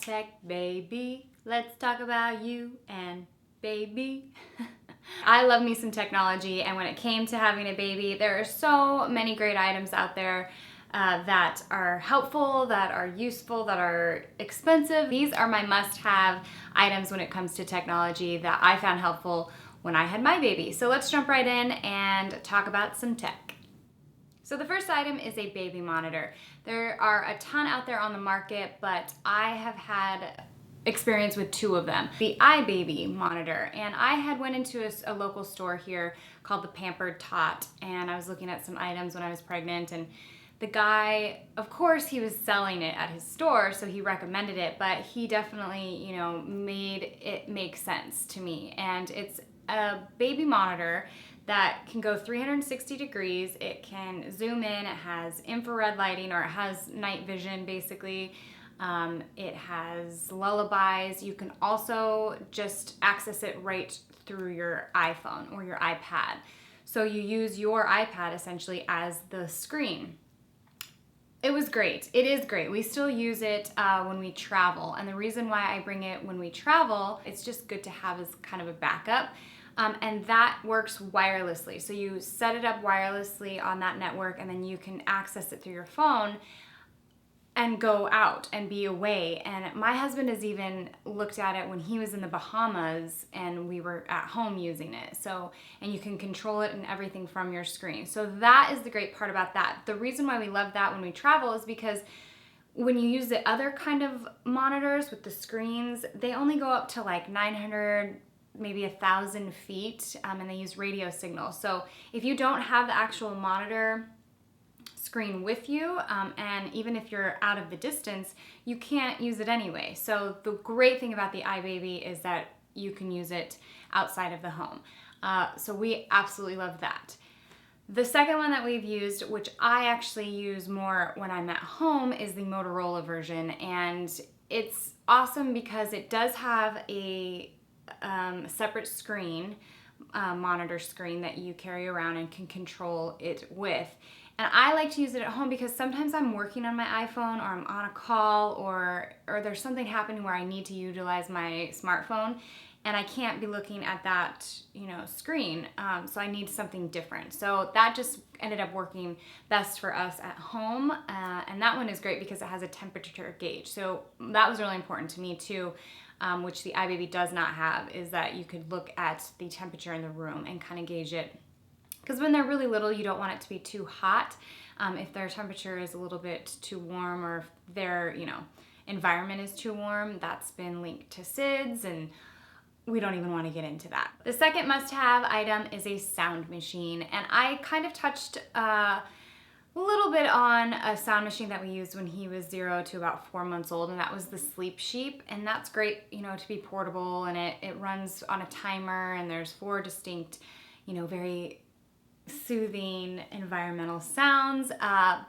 tech, baby. Let's talk about you and baby. I love me some technology, and when it came to having a baby, there are so many great items out there that are helpful, that are useful, that are expensive. These are my must-have items when it comes to technology that I found helpful when I had my baby. So let's jump right in and talk about some tech. So the first item is a baby monitor. There are a ton out there on the market, but I have had experience with two of them. The iBaby monitor, and I had went into a local store here called the Pampered Tot, and I was looking at some items when I was pregnant, and the guy, of course, he was selling it at his store, so he recommended it, but he definitely, made it make sense to me. And it's a baby monitor that can go 360 degrees. It can zoom in, it has infrared lighting, or it has night vision basically. It has lullabies. You can also just access it right through your iPhone or your iPad. So you use your iPad essentially as the screen. It was great. It is great. We still use it when we travel. And the reason why I bring it when we travel, it's just good to have as kind of a backup. And that works wirelessly. So you set it up wirelessly on that network, and then you can access it through your phone and go out and be away. And my husband has even looked at it when he was in the Bahamas and we were at home using it. So, and you can control it and everything from your screen. So that is the great part about that. The reason why we love that when we travel is because when you use the other kind of monitors with the screens, they only go up to like 900, maybe 1,000 feet, and they use radio signals. So if you don't have the actual monitor screen with you, and even if you're out of the distance, you can't use it anyway. So the great thing about the iBaby is that you can use it outside of the home. So we absolutely love that. The second one that we've used, which I actually use more when I'm at home, is the Motorola version. And it's awesome because it does have a separate screen, monitor screen that you carry around and can control it with. And I like to use it at home because sometimes I'm working on my iPhone, or I'm on a call, or there's something happening where I need to utilize my smartphone, and I can't be looking at that, screen. So I need something different. So that just ended up working best for us at home. And that one is great because it has a temperature gauge. So that was really important to me too, which the iBaby does not have, is that you could look at the temperature in the room and kind of gauge it. Because when they're really little, you don't want it to be too hot. If their temperature is a little bit too warm, or if their, environment is too warm, that's been linked to SIDS, and we don't even want to get into that. The second must-have item is a sound machine, and I kind of touched a little bit on a sound machine that we used when he was 0 to about 4 months old, and that was the Sleep Sheep. And that's great, to be portable, and it runs on a timer, and there's 4 distinct, very soothing environmental sounds,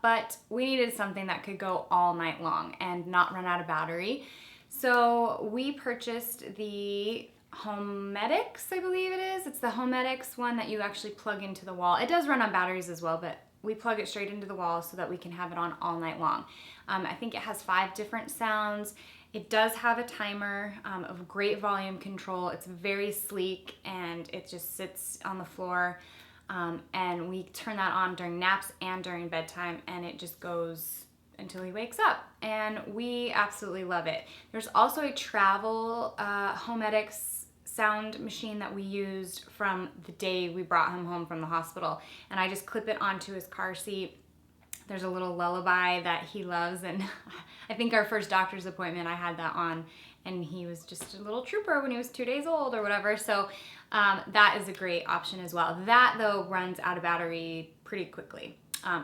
but we needed something that could go all night long and not run out of battery. So we purchased the Homedics, I believe it is. It's the Homedics one that you actually plug into the wall. It does run on batteries as well, but we plug it straight into the wall so that we can have it on all night long. I think it has 5 different sounds. It does have a timer of great volume control. It's very sleek, and it just sits on the floor. And we turn that on during naps and during bedtime, and it just goes until he wakes up, and we absolutely love it. There's also a travel Homedics sound machine that we used from the day we brought him home from the hospital, and I just clip it onto his car seat. There's a little lullaby that he loves, and I think our first doctor's appointment I had that on, and he was just a little trooper when he was 2 days old or whatever. So that is a great option as well. That though runs out of battery pretty quickly.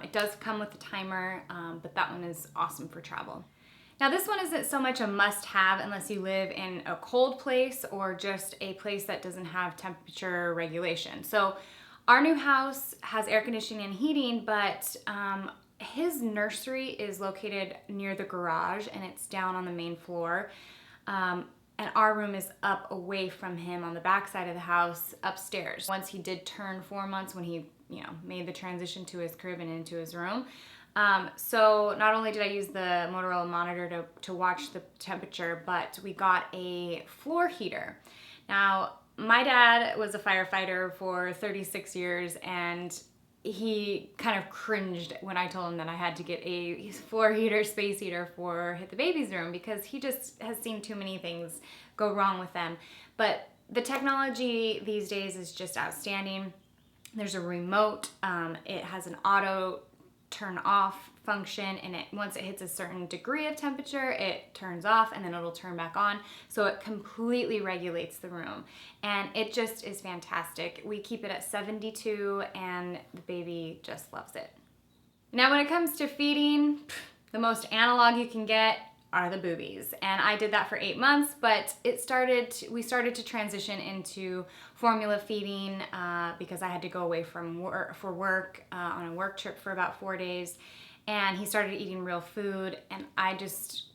It does come with a timer, but that one is awesome for travel. Now this one isn't so much a must-have unless you live in a cold place or just a place that doesn't have temperature regulation. So our new house has air conditioning and heating, but his nursery is located near the garage, and it's down on the main floor. And our room is up away from him on the back side of the house upstairs. Once he did turn 4 months, when he made the transition to his crib and into his room, So not only did I use the Motorola monitor to watch the temperature, but we got a floor heater. Now, my dad was a firefighter for 36 years, and he kind of cringed when I told him that I had to get a floor heater, space heater for the baby's room, because he just has seen too many things go wrong with them. But the technology these days is just outstanding. There's a remote. It has an auto turn off function, and once it hits a certain degree of temperature, it turns off and then it'll turn back on. So it completely regulates the room, and it just is fantastic. We keep it at 72 and the baby just loves it. Now when it comes to feeding, the most analog you can get are the boobies, and I did that for 8 months, but we started to transition into formula feeding because I had to go away from work for work on a work trip for about 4 days, and he started eating real food, and I just,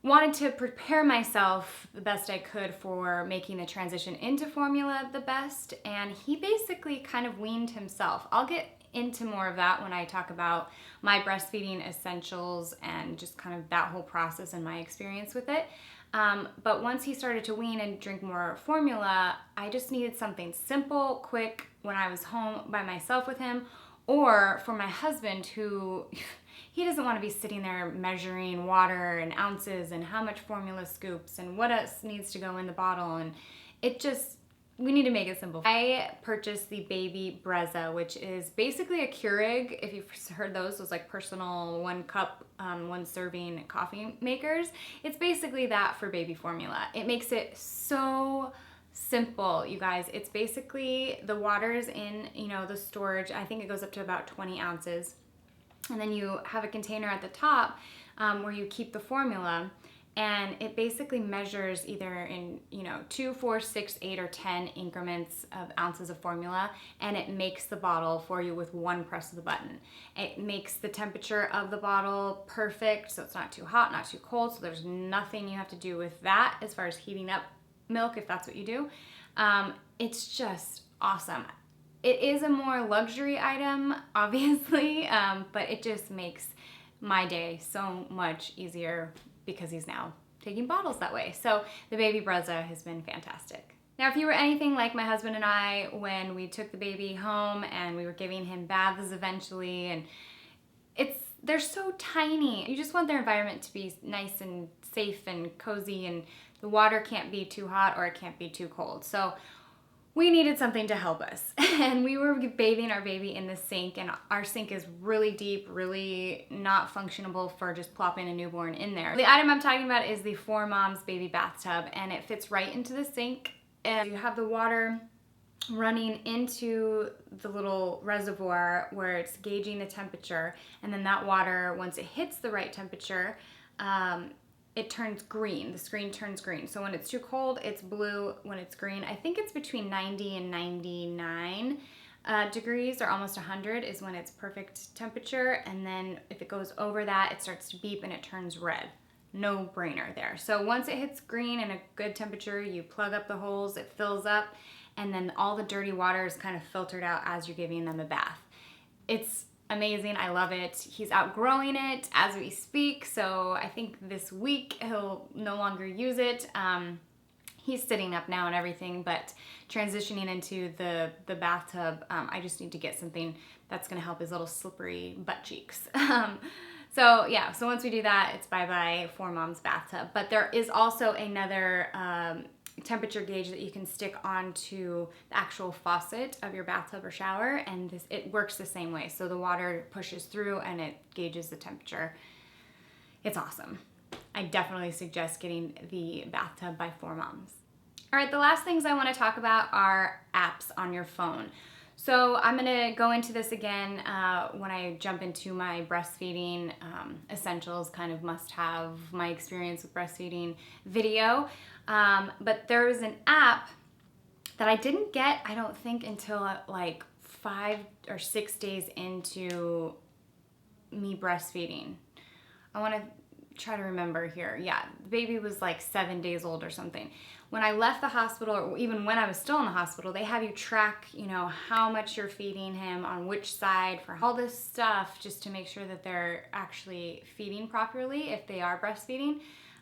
wanted to prepare myself the best I could for making the transition into formula the best, and he basically kind of weaned himself. I'll get into more of that when I talk about my breastfeeding essentials and just kind of that whole process and my experience with it. But once he started to wean and drink more formula, I just needed something simple, quick, when I was home by myself with him, or for my husband, who he doesn't want to be sitting there measuring water and ounces and how much formula scoops and what else needs to go in the bottle, and we need to make it simple. I purchased the baby Brezza, which is basically a Keurig. If you've heard those like personal 1 cup, 1 serving coffee makers. It's basically that for baby formula. It makes it so simple, you guys. It's basically the water's in, the storage. I think it goes up to about 20 ounces. And then you have a container at the top where you keep the formula. And it basically measures either in, 2, 4, 6, 8, or 10 increments of ounces of formula, and it makes the bottle for you with 1 press of the button. It makes the temperature of the bottle perfect, so it's not too hot, not too cold, so there's nothing you have to do with that as far as heating up milk, if that's what you do. It's just awesome. It is a more luxury item, obviously, but it just makes my day so much easier, because he's now taking bottles that way. So the baby Brezza has been fantastic. Now, if you were anything like my husband and I when we took the baby home and we were giving him baths eventually, and they're so tiny. You just want their environment to be nice and safe and cozy, and the water can't be too hot or it can't be too cold. So we needed something to help us. And we were bathing our baby in the sink, and our sink is really deep, really not functionable for just plopping a newborn in there. The item I'm talking about is the 4Moms baby bathtub, and it fits right into the sink. And you have the water running into the little reservoir where it's gauging the temperature, and then that water, once it hits the right temperature, it turns green. The screen turns green. So when it's too cold, it's blue. When it's green, I think it's between 90 and 99 degrees, or almost 100 is when it's perfect temperature. And then if it goes over that, it starts to beep and it turns red. No brainer there. So once it hits green and a good temperature, you plug up the holes, it fills up, and then all the dirty water is kind of filtered out as you're giving them a bath. It's amazing. I love it. He's outgrowing it as we speak, so I think this week he'll no longer use it. He's sitting up now and everything, but transitioning into the bathtub, I just need to get something that's going to help his little slippery butt cheeks. So once we do that, it's bye-bye 4Moms bathtub. But there is also another temperature gauge that you can stick onto the actual faucet of your bathtub or shower, and it works the same way. So the water pushes through and it gauges the temperature. It's awesome. I definitely suggest getting the bathtub by 4Moms. All right, the last things I want to talk about are apps on your phone. So I'm going to go into this again when I jump into my breastfeeding essentials, kind of must-have, my experience with breastfeeding video. But there is an app that I didn't get, I don't think, until like 5 or 6 days into me breastfeeding. I want to try to remember here. Yeah, the baby was like 7 days old or something. When I left the hospital, or even when I was still in the hospital, they have you track, you know, how much you're feeding him on which side for all this stuff, just to make sure that they're actually feeding properly if they are breastfeeding.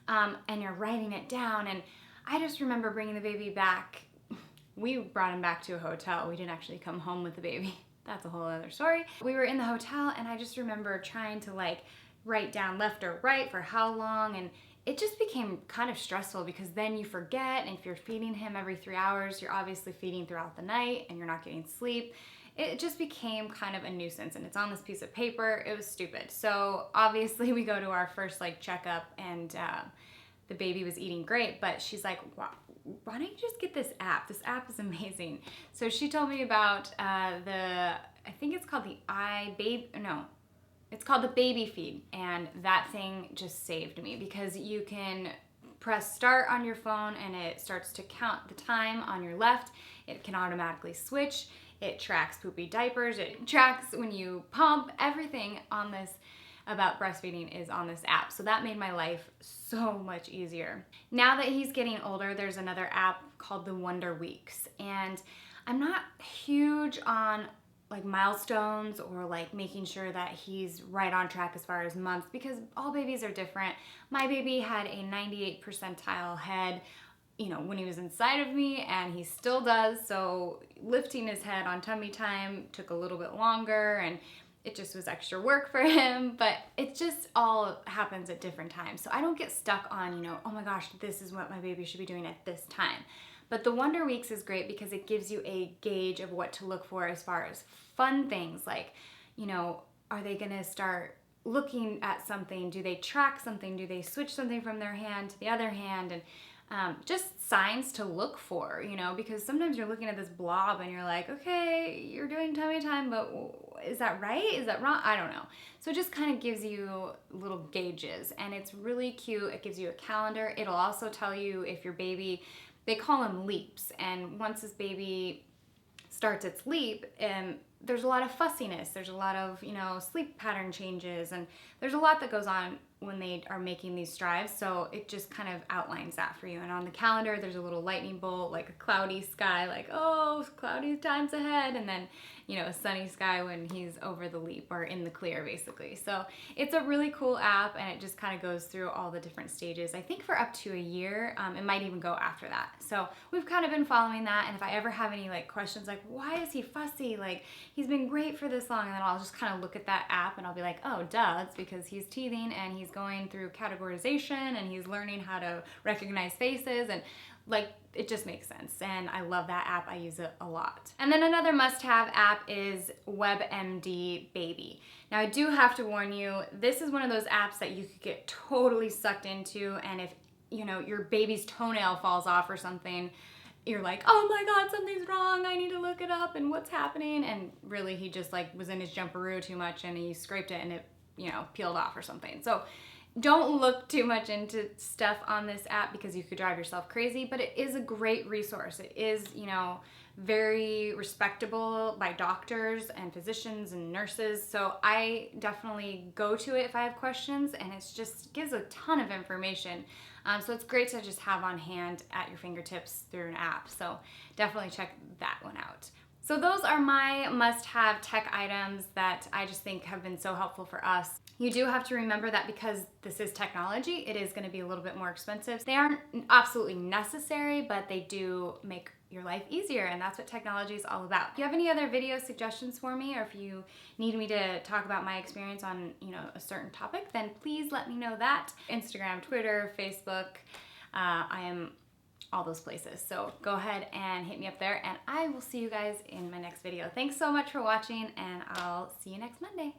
And you're writing it down. And I just remember bringing the baby back. We brought him back to a hotel. We didn't actually come home with the baby. That's a whole other story. We were in the hotel, and I just remember trying to like write down left or right for how long, and it just became kind of stressful because then you forget, and if you're feeding him every 3 hours, you're obviously feeding throughout the night and you're not getting sleep. It just became kind of a nuisance, and it's on this piece of paper. It was stupid. So obviously we go to our first like checkup, and the baby was eating great, but she's like, wow, why don't you just get this app? This app is amazing. So she told me about I think it's called it's called the Baby Feed, and that thing just saved me because you can press start on your phone and it starts to count the time on your left. It can automatically switch. It tracks poopy diapers. It tracks when you pump. Everything on this about breastfeeding is on this app. So that made my life so much easier. Now that he's getting older, there's another app called the Wonder Weeks, and I'm not huge on like milestones or like making sure that he's right on track as far as months, because all babies are different. My baby had a 98 percentile head, you know, when he was inside of me, and he still does. So lifting his head on tummy time took a little bit longer, and it just was extra work for him, but it just all happens at different times. So I don't get stuck on, you know, oh my gosh, this is what my baby should be doing at this time. But the Wonder Weeks is great because it gives you a gauge of what to look for as far as fun things like, you know, are they gonna start looking at something? Do they track something? Do they switch something from their hand to the other hand? And just signs to look for, you know, because sometimes you're looking at this blob and you're like, okay, you're doing tummy time, but is that right? Is that wrong? I don't know. So it just kind of gives you little gauges, and it's really cute. It gives you a calendar. It'll also tell you if your baby, they call them leaps, and once this baby starts its leap, there's a lot of fussiness. There's a lot of, you know, sleep pattern changes, and there's a lot that goes on when they are making these strives. So it just kind of outlines that for you. And on the calendar, there's a little lightning bolt, like a cloudy sky, like, oh, cloudy times ahead. And then, you know, a sunny sky when he's over the leap or in the clear, basically. So it's a really cool app, and it just kind of goes through all the different stages. I think for up to a year. It might even go after that. So we've kind of been following that. And if I ever have any like questions like, why is he fussy? Like, he's been great for this long. And then I'll just kind of look at that app and I'll be like, oh, duh, it's because he's teething and he's going through categorization and he's learning how to recognize faces, and like, it just makes sense. And I love that app. I use it a lot. And then another must-have app is WebMD Baby. Now I do have to warn you, this is one of those apps that you could get totally sucked into, and if, you know, your baby's toenail falls off or something, you're like, oh my God, something's wrong. I need to look it up, and what's happening? And really, he just like was in his jumperoo too much and he scraped it and it, you know, peeled off or something. So don't look too much into stuff on this app because you could drive yourself crazy, but it is a great resource. It is, you know, very respectable by doctors and physicians and nurses. So I definitely go to it if I have questions, and it just gives a ton of information. So it's great to just have on hand at your fingertips through an app. So definitely check that one out. So those are my must-have tech items that I just think have been so helpful for us. You do have to remember that because this is technology, it is going to be a little bit more expensive. They aren't absolutely necessary, but they do make your life easier, and that's what technology is all about. If you have any other video suggestions for me, or if you need me to talk about my experience on, you know, a certain topic, then please let me know that. Instagram, Twitter, Facebook, I am all those places. So go ahead and hit me up there, and I will see you guys in my next video. Thanks so much for watching, and I'll see you next Monday.